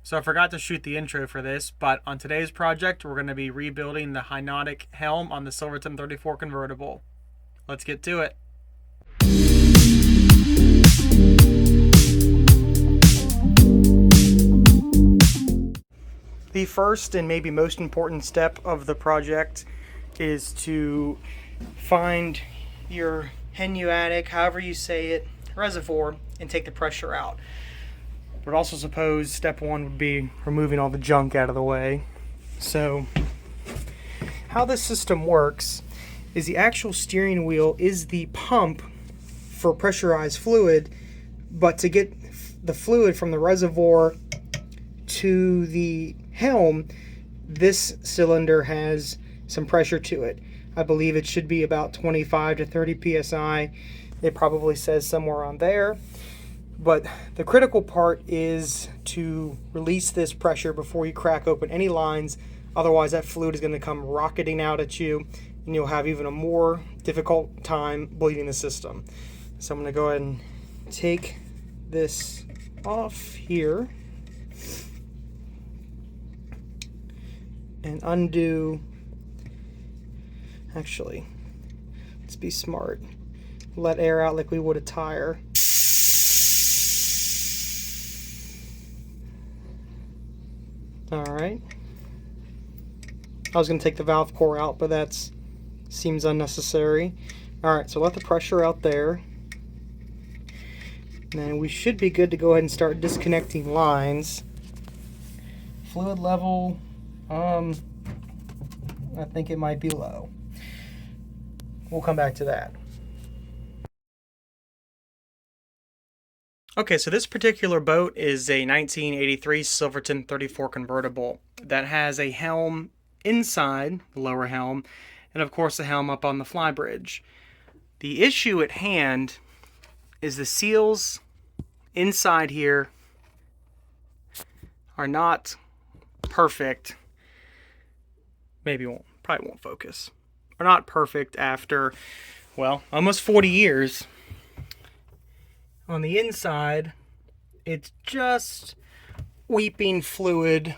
So I forgot to shoot the intro for this, but on today's project, we're going to be rebuilding the Hynautic Helm on the Silverton 34 convertible. Let's get to it. The first and maybe most important step of the project is to find your Hynautic, however you say it, reservoir, and take the pressure out. But also suppose step one would be removing all the junk out of the way. So how this system works is the actual steering wheel is the pump for pressurized fluid, but to get the fluid from the reservoir to the helm, this cylinder has some pressure to it. I believe it should be about 25 to 30 psi. It probably says somewhere on there. But the critical part is to release this pressure before you crack open any lines. Otherwise, that fluid is going to come rocketing out at you, and you'll have even a more difficult time bleeding the system. So I'm going to go ahead and take this off here and undo. Actually, let's be smart. Let air out like we would a tire. Alright. I was going to take the valve core out, but that seems unnecessary. Alright, so let the pressure out there. And we should be good to go ahead and start disconnecting lines. Fluid level, I think it might be low. We'll come back to that. Okay, so this particular boat is a 1983 Silverton 34 convertible that has a helm inside the lower helm, and of course the helm up on the flybridge. The issue at hand is the seals inside here are not perfect. Probably won't focus. Are not perfect after, well, almost 40 years. On the inside, it's just weeping fluid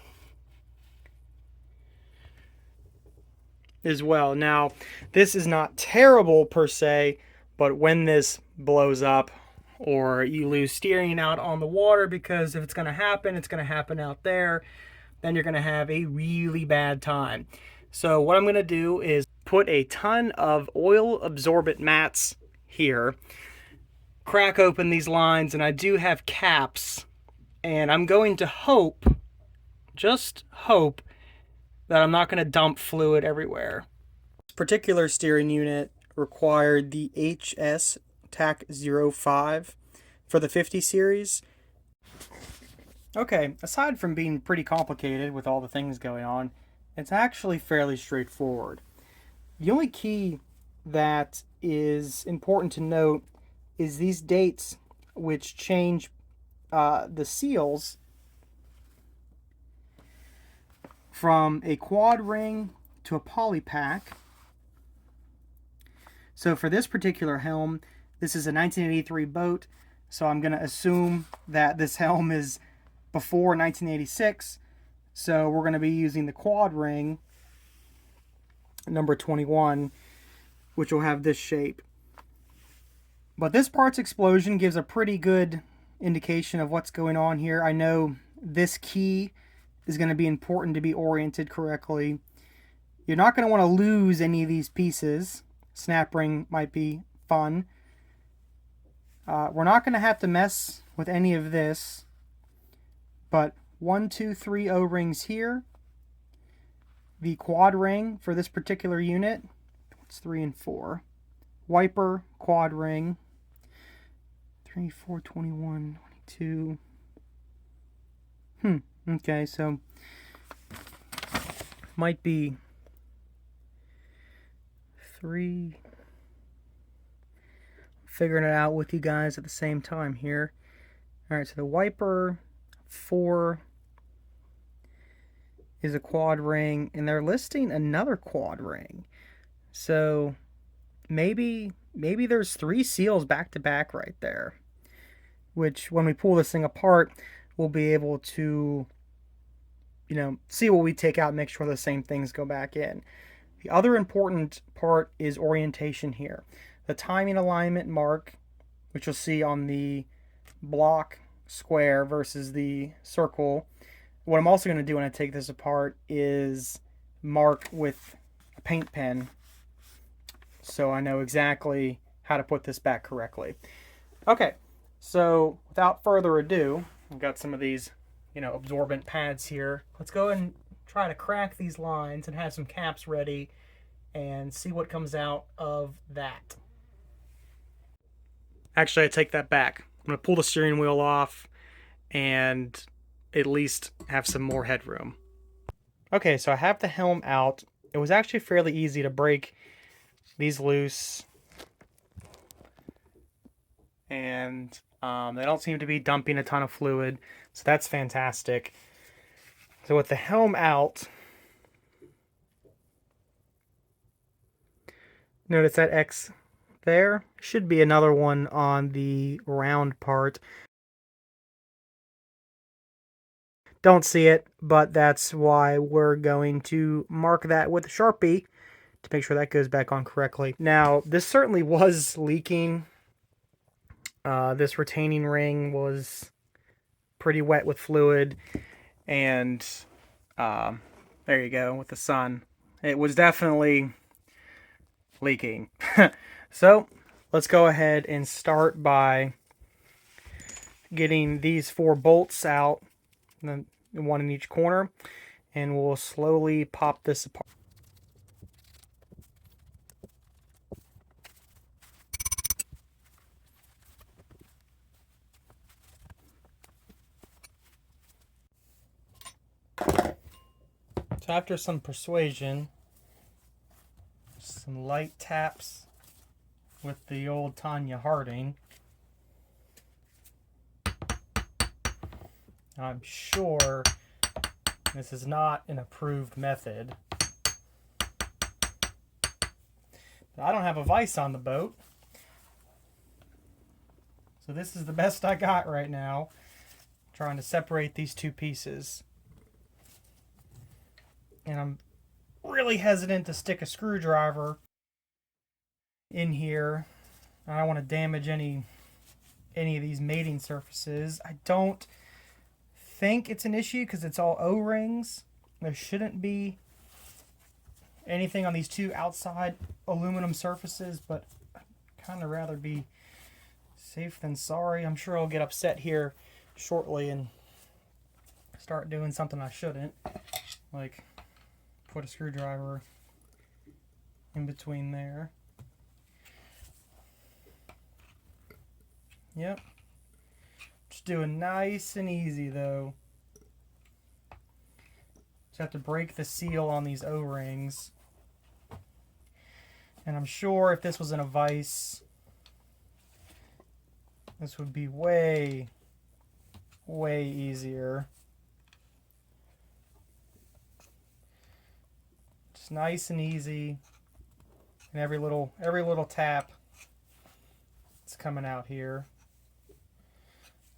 as well. Now, this is not terrible per se, but when this blows up or you lose steering out on the water, because if it's going to happen, it's going to happen out there, then you're going to have a really bad time. So what I'm going to do is put a ton of oil absorbent mats here, crack open these lines, and I do have caps, and I'm going to hope, just hope, that I'm not going to dump fluid everywhere. This particular steering unit required the HS TAC 05 for the 50 series. Okay, aside from being pretty complicated with all the things going on, it's actually fairly straightforward. The only key that is important to note is these dates, which change the seals from a quad ring to a poly pack. So for this particular helm, this is a 1983 boat, so I'm going to assume that this helm is before 1986. So we're going to be using the quad ring, number 21, which will have this shape. But this part's explosion gives a pretty good indication of what's going on here. I know this key is going to be important to be oriented correctly. You're not going to want to lose any of these pieces. Snap ring might be fun. We're not going to have to mess with any of this. But 1, 2, 3 O-rings here. The quad ring for this particular unit. It's 3 and 4. Wiper, quad ring. 3, 4, 21, 22. Okay, so might be 3. Figuring it out with you guys at the same time here. Alright, so the wiper 4 is a quad ring, and they're listing another quad ring. So maybe there's 3 seals back to back right there, which when we pull this thing apart, we'll be able to see what we take out, make sure the same things go back in. The other important part is orientation here. The timing alignment mark, which you'll see on the block square versus the circle. What I'm also going to do when I take this apart is mark with a paint pen so I know exactly how to put this back correctly. Okay, so without further ado, I've got some of these, absorbent pads here. Let's go and try to crack these lines and have some caps ready and see what comes out of that. Actually, I take that back. I'm going to pull the steering wheel off and at least have some more headroom. Okay, so I have the helm out. It was actually fairly easy to break these loose. And they don't seem to be dumping a ton of fluid, so that's fantastic. So with the helm out, notice that X there. Should be another one on the round part. Don't see it, but that's why we're going to mark that with a Sharpie to make sure that goes back on correctly. Now, this certainly was leaking. This retaining ring was pretty wet with fluid, and there you go with the sun. It was definitely leaking. So let's go ahead and start by getting these 4 bolts out, one in each corner, and we'll slowly pop this apart. So after some persuasion, some light taps with the old Tanya Harding, I'm sure this is not an approved method. I don't have a vise on the boat, so this is the best I got right now, trying to separate these 2 pieces. And I'm really hesitant to stick a screwdriver in here. I don't want to damage any of these mating surfaces. I don't think it's an issue because it's all O-rings. There shouldn't be anything on these 2 outside aluminum surfaces, but I'd kind of rather be safe than sorry. I'm sure I'll get upset here shortly and start doing something I shouldn't, like put a screwdriver in between there. Yep. Just doing nice and easy though. Just have to break the seal on these O-rings. And I'm sure if this was in a vise, this would be way, way easier. Just nice and easy. And every little tap it's coming out here.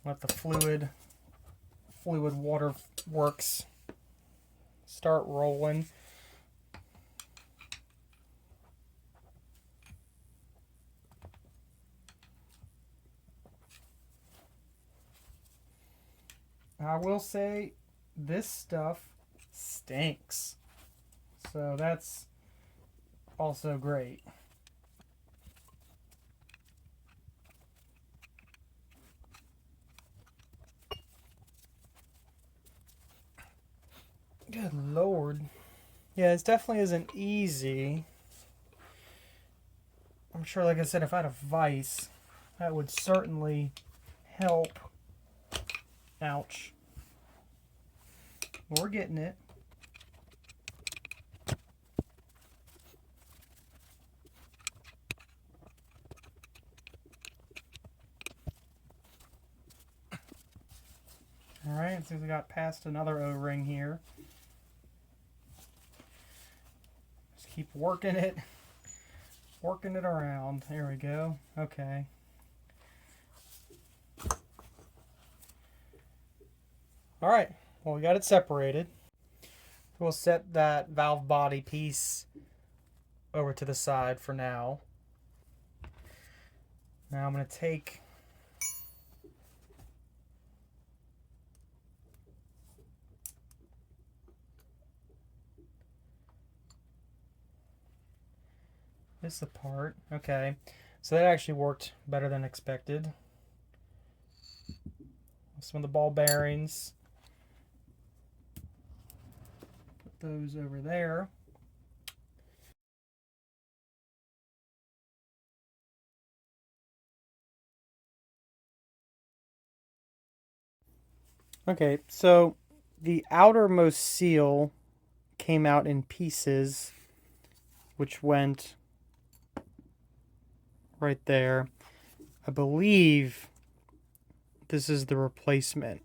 Let the fluid waterworks start rolling. I will say this stuff stinks, so that's also great. Good Lord. Yeah, it definitely isn't easy. I'm sure, like I said, if I had a vise, that would certainly help. Ouch. We're getting it. Alright, so we got past another O-ring here. Just keep working it around. There we go. Okay. Alright, well, we got it separated. We'll set that valve body piece over to the side for now. Now I'm going to take this apart. Okay, so that actually worked better than expected. Some of the ball bearings. Put those over there. Okay, so the outermost seal came out in pieces, which went right there. I believe this is the replacement,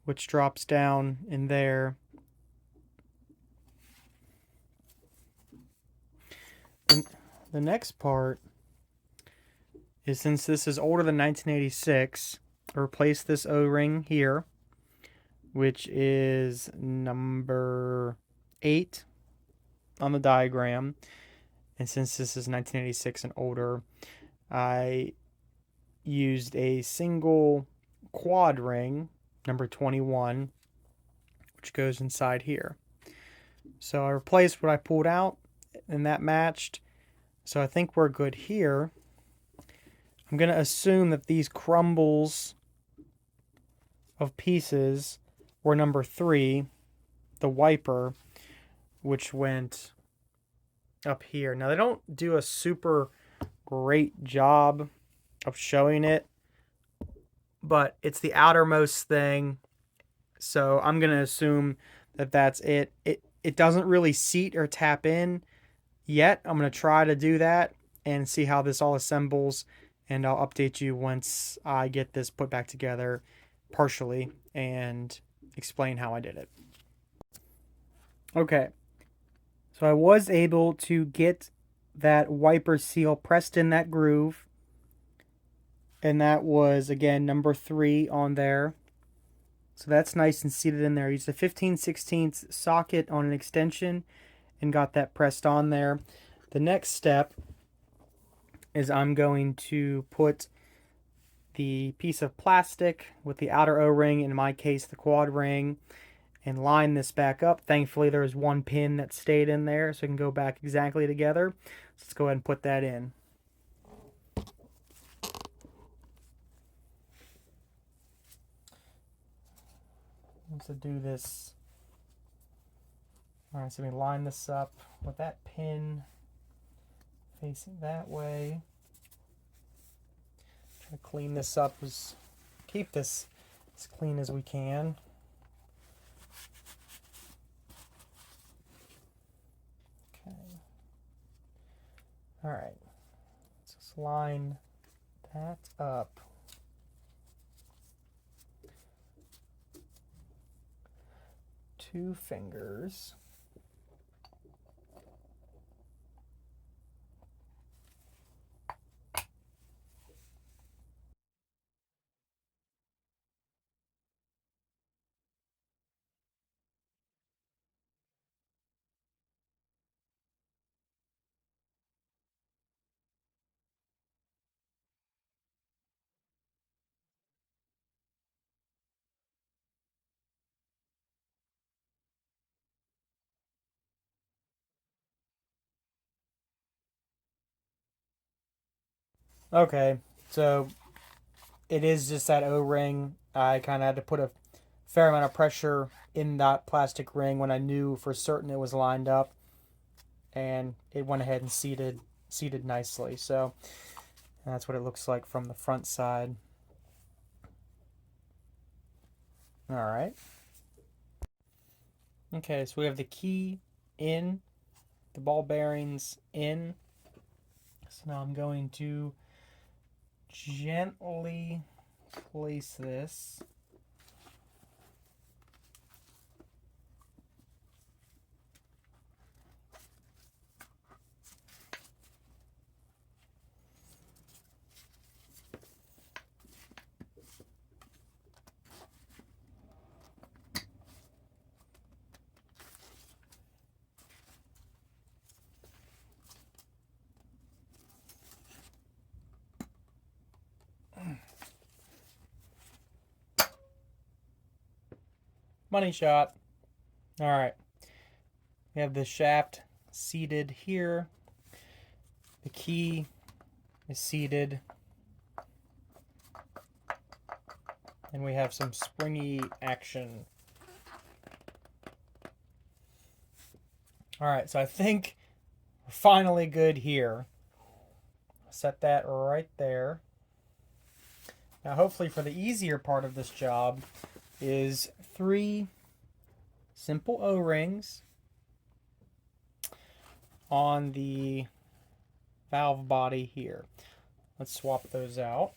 which drops down in there. And the next part is, since this is older than 1986, I replaced this O-ring here, which is number 8 on the diagram. And since this is 1986 and older, I used a single quad ring, number 21, which goes inside here. So I replaced what I pulled out, and that matched. So I think we're good here. I'm going to assume that these crumbles of pieces were number 3, the wiper, which went up here. Now, they don't do a super great job of showing it, but it's the outermost thing, so I'm going to assume that that's it. It doesn't really seat or tap in yet. I'm going to try to do that and see how this all assembles, and I'll update you once I get this put back together partially and explain how I did it. Okay, so I was able to get that wiper seal pressed in that groove, and that was, again, number 3 on there. So that's nice and seated in there. I used a 15/16 socket on an extension and got that pressed on there. The next step is I'm going to put the piece of plastic with the outer O-ring, in my case the quad ring, and line this back up. Thankfully there's one pin that stayed in there, so it can go back exactly together. So let's go ahead and put that in. To do this, all right, so we line this up with that pin facing that way. Try to clean this up, keep this as clean as we can. Okay. All right, let's just line that up. Two fingers. Okay, so it is just that O-ring. I kind of had to put a fair amount of pressure in that plastic ring when I knew for certain it was lined up, and it went ahead and seated nicely. So that's what it looks like from the front side. All right. Okay, so we have the key in, the ball bearings in. So now I'm going to gently place this. Money shot. All right. We have the shaft seated here. The key is seated. And we have some springy action. All right, so I think we're finally good here. Set that right there. Now, hopefully for the easier part of this job is 3 simple O-rings on the valve body here. Let's swap those out.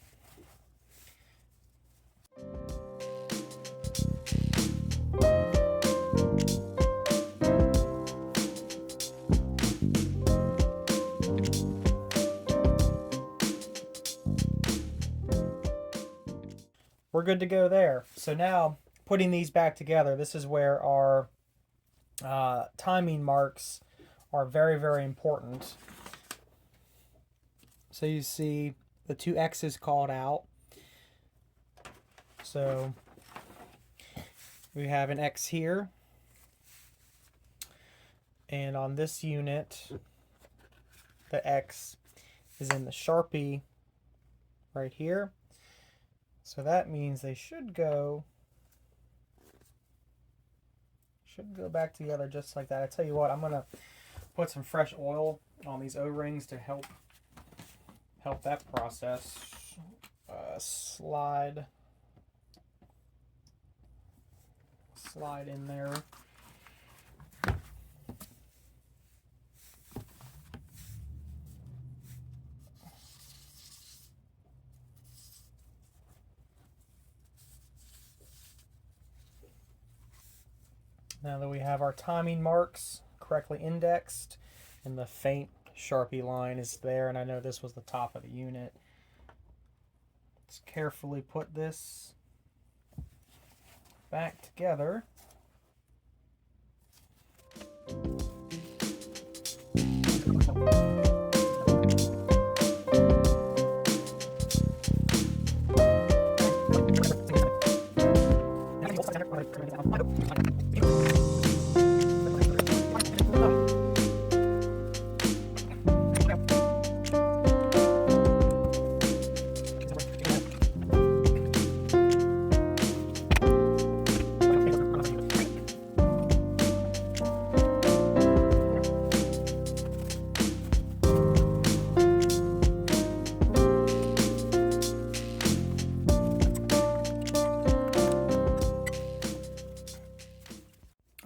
We're good to go there. So now, putting these back together, this is where our timing marks are very, very important. So you see the 2 X's called out. So we have an X here. And on this unit, the X is in the Sharpie right here. So that means they should go back together just like that. I tell you what, I'm going to put some fresh oil on these O-rings to help that process. Slide in there. Now that we have our timing marks correctly indexed and the faint Sharpie line is there, and I know this was the top of the unit, let's carefully put this back together.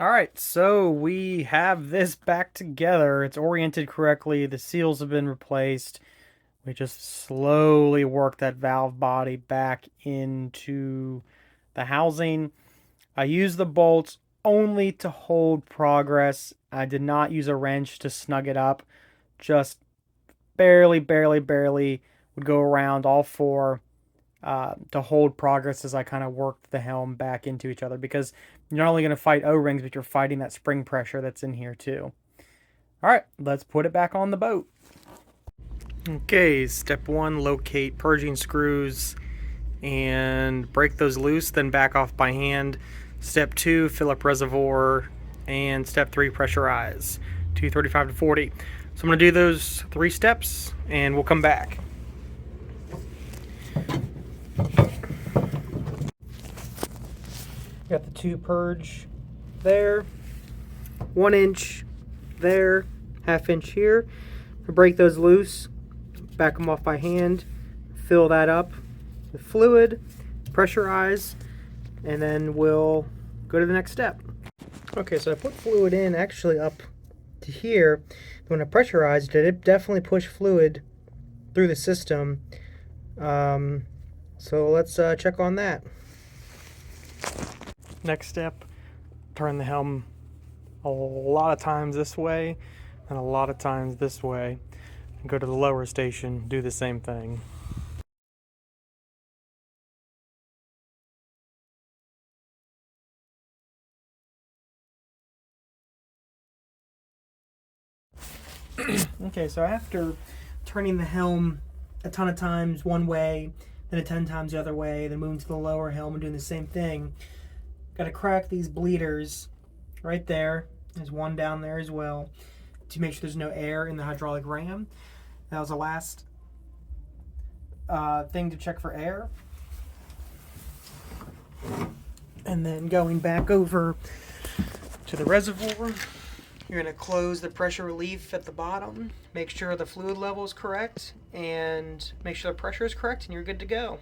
Alright, so we have this back together. It's oriented correctly. The seals have been replaced. We just slowly work that valve body back into the housing. I use the bolts only to hold progress. I did not use a wrench to snug it up. Just barely would go around all 4 to hold progress as I kind of worked the helm back into each other, because you're not only going to fight O-rings, but you're fighting that spring pressure that's in here too. All right, let's put it back on the boat. Okay, step 1, locate purging screws and break those loose, then back off by hand. Step 2, fill up reservoir, and step 3, pressurize 235 to 40. So I'm going to do those 3 steps and we'll come back. Got the 2 purge there, 1 inch there, 1/2 inch here. Break those loose, back them off by hand, fill that up with fluid, pressurize, and then we'll go to the next step. Okay, so I put fluid in actually up to here. When I pressurized it, it definitely pushed fluid through the system. So let's check on that. Next step, turn the helm a lot of times this way and a lot of times this way. And go to the lower station, do the same thing. Okay, so after turning the helm a ton of times one way, then a 10 times the other way, then moving to the lower helm and doing the same thing, Got to crack these bleeders right there. There's one down there as well to make sure there's no air in the hydraulic ram. That was the last thing to check for air. And then going back over to the reservoir, you're going to close the pressure relief at the bottom, make sure the fluid level is correct, and make sure the pressure is correct, and you're good to go.